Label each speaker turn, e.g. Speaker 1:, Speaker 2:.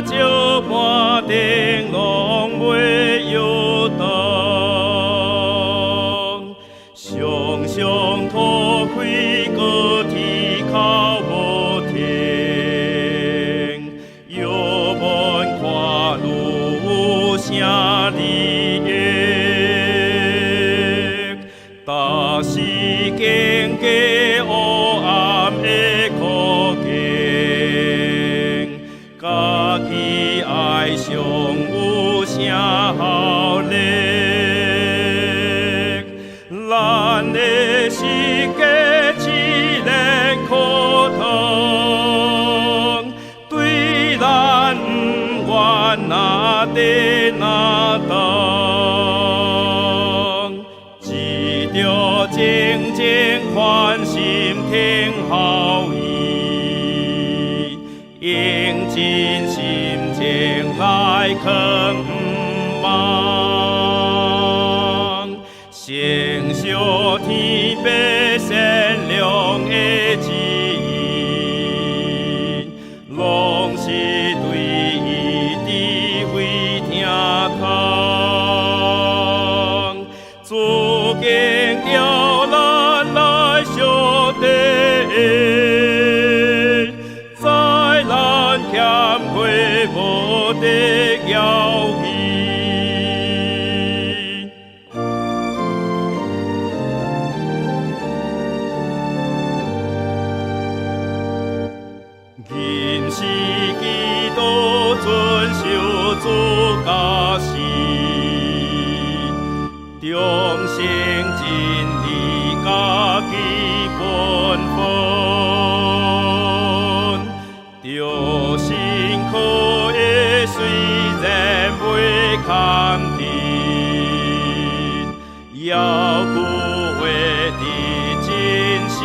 Speaker 1: 石石半顶拢袂摇动，常常吐开个天口无停，摇满看路有啥利益？但是经过黑暗的苦境，家己爱上有啥效力？咱的世界只能苦痛，对咱不愿哪地哪当，只着静静宽心听候伊，用尽心情来扛望。承受天父善良的旨意，拢是对伊智慧听从，自经了咱来相地，在咱欠亏无得摇伊。人是基督遵守主家事，忠诚真理家己本分，着辛苦的虽然袂肯定，要不会的真实。